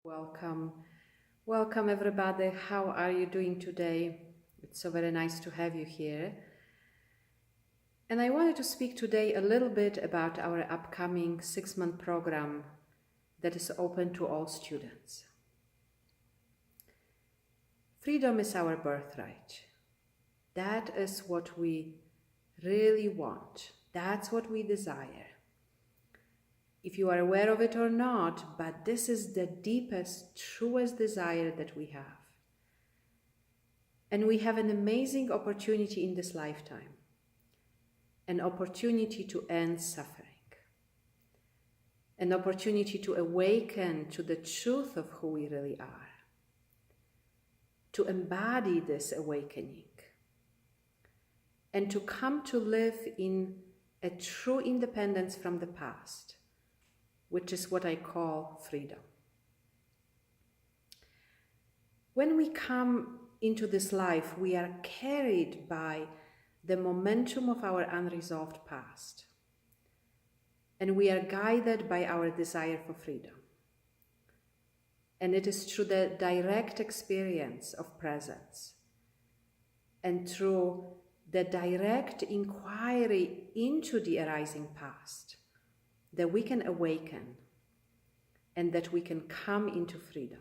Welcome. Welcome, everybody. How are you doing today? It's so very nice to have you here. And I wanted to speak today a little bit about our upcoming 6-month program that is open to all students. Freedom is our birthright. That is what we really want. That's what we desire. If you are aware of it or not, but this is the deepest, truest desire that we have. And we have an amazing opportunity in this lifetime, an opportunity to end suffering, an opportunity to awaken to the truth of who we really are, to embody this awakening, and to come to live in a true independence from the past, which is what I call freedom. When we come into this life, we are carried by the momentum of our unresolved past, and we are guided by our desire for freedom. And it is through the direct experience of presence and through the direct inquiry into the arising past that we can awaken and that we can come into freedom.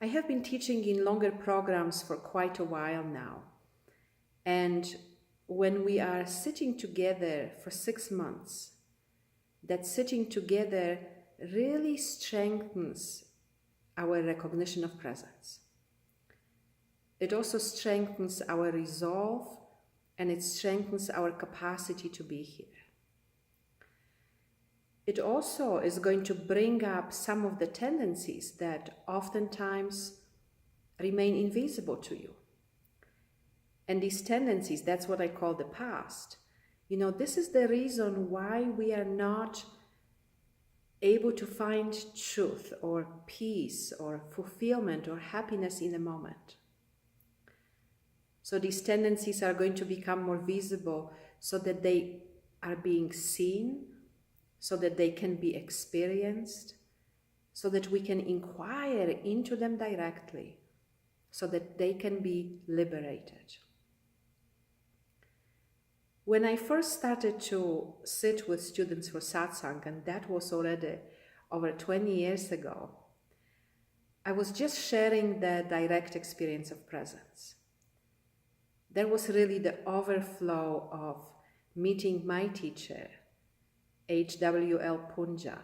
I have been teaching in longer programs for quite a while now. And when we are sitting together for 6 months, that sitting together really strengthens our recognition of presence. It also strengthens our resolve, and it strengthens our capacity to be here. It also is going to bring up some of the tendencies that oftentimes remain invisible to you. And these tendencies, that's what I call the past. This is the reason why we are not able to find truth or peace or fulfillment or happiness in a moment. So these tendencies are going to become more visible so that they are being seen, so that they can be experienced, so that we can inquire into them directly, so that they can be liberated. When I first started to sit with students for Satsang, and that was already over 20 years ago, I was just sharing the direct experience of presence. There was really the overflow of meeting my teacher, H.W.L. Punja,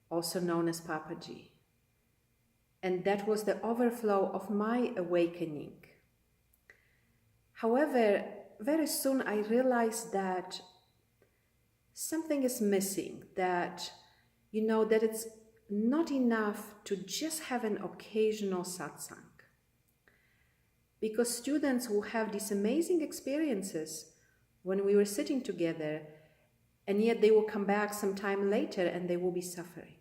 also known as Papaji. And that was the overflow of my awakening. However, very soon I realized that something is missing, that it's not enough to just have an occasional satsang. Because students will have these amazing experiences when we were sitting together, and yet they will come back some time later and they will be suffering.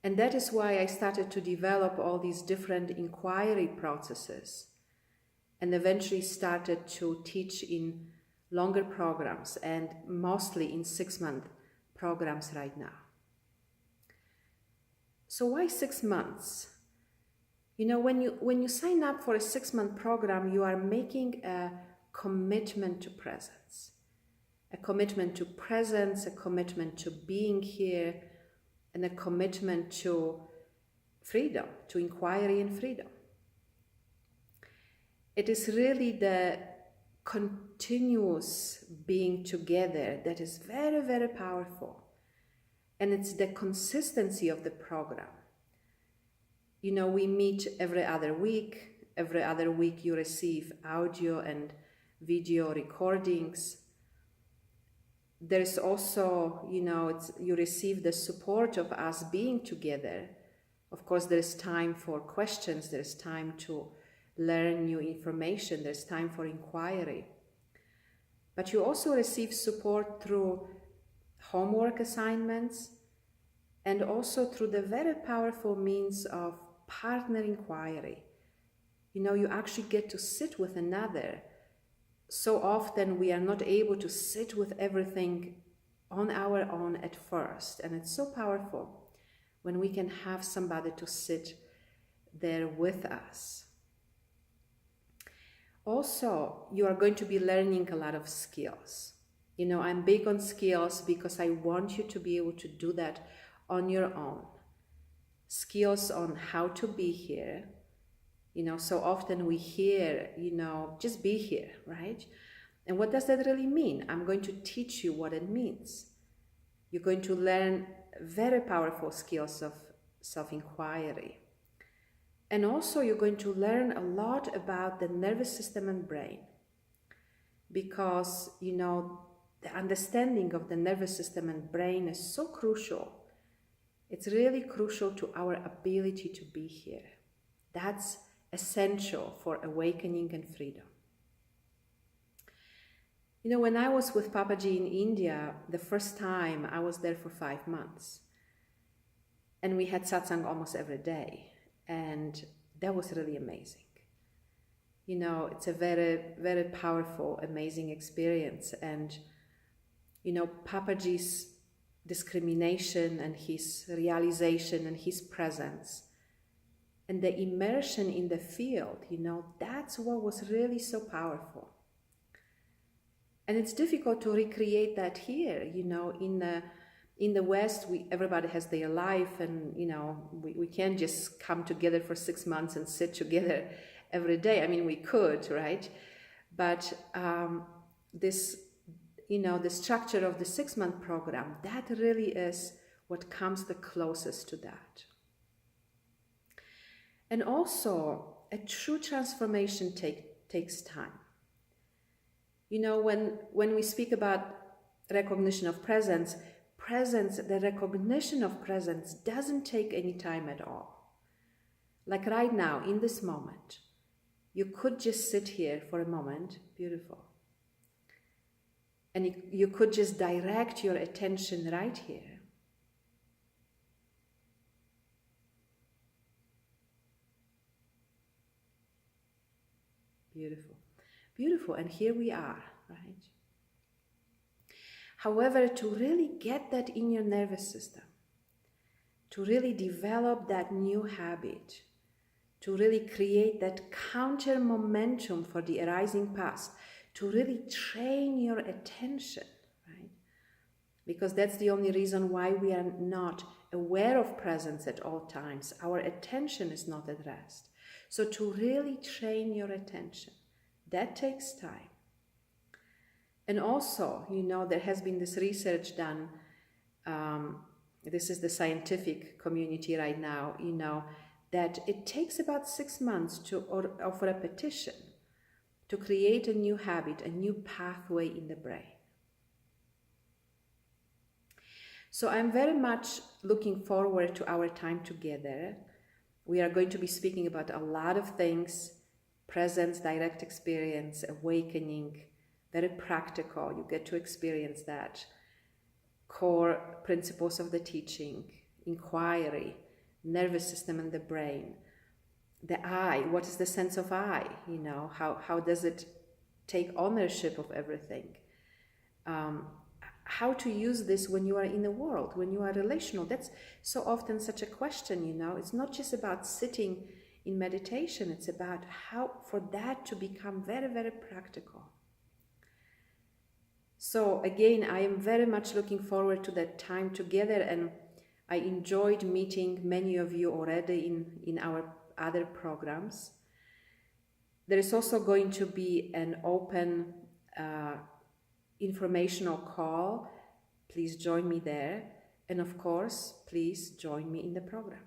And that is why I started to develop all these different inquiry processes and eventually started to teach in longer programs and mostly in 6-month programs right now. So why 6 months? When you sign up for a 6-month program, you are making a commitment to presence. A commitment to presence, a commitment to being here, and a commitment to freedom, to inquiry and freedom. It is really the continuous being together that is very, very powerful. And it's the consistency of the program. We meet every other week. Every other week you receive audio and video recordings. There's also, you receive the support of us being together. Of course, there's time for questions. There's time to learn new information. There's time for inquiry. But you also receive support through homework assignments and also through the very powerful means of partner inquiry. You actually get to sit with another. So often we are not able to sit with everything on our own at first. And it's so powerful when we can have somebody to sit there with us. Also, you are going to be learning a lot of skills. You know, I'm big on skills because I want you to be able to do that on your own. Skills on how to be here. You know, so often we hear, you know, just be here, right? And what does that really mean? I'm going to teach you what it means. You're going to learn very powerful skills of self-inquiry. And also you're going to learn a lot about the nervous system and brain. Because, you know, the understanding of the nervous system and brain is so crucial. It's really crucial to our ability to be here. That's essential for awakening and freedom. You know, when I was with Papaji in India, the first time I was there for 5 months. And we had satsang almost every day. And that was really amazing. You know, it's a very, very powerful, amazing experience. And, you know, Papaji's discrimination and his realization and his presence and the immersion in the field, you know, that's what was really so powerful. And it's difficult to recreate that here, you know, in the West, everybody has their life, and, you know, we can't just come together for 6 months and sit together every day. I mean, we could, right? But this, you know, the structure of the 6-month program, that really is what comes the closest to that. And also, a true transformation takes time. You know, when we speak about recognition of presence, the recognition of presence doesn't take any time at all. Like right now, in this moment, you could just sit here for a moment, beautiful. And you could just direct your attention right here. Beautiful. Beautiful, and here we are, right? However, to really get that in your nervous system, to really develop that new habit, to really create that counter momentum for the arising past, to really train your attention, right? Because that's the only reason why we are not aware of presence at all times. Our attention is not at rest. So to really train your attention, that takes time. And also, you know, there has been this research done, this is the scientific community right now, you know, that it takes about 6 months of repetition to create a new habit, a new pathway in the brain. So I'm very much looking forward to our time together. We are going to be speaking about a lot of things: presence, direct experience, awakening, very practical. You get to experience that. Core principles of the teaching, inquiry, nervous system and the brain. The I, what is the sense of I? You know, how does it take ownership of everything? How to use this when you are in the world, when you are relational. That's so often such a question, you know. It's not just about sitting in meditation, it's about how for that to become very, very practical. So again, I am very much looking forward to that time together, and I enjoyed meeting many of you already in our other programs. There is also going to be an open informational call. Please join me there. And of course, please join me in the program.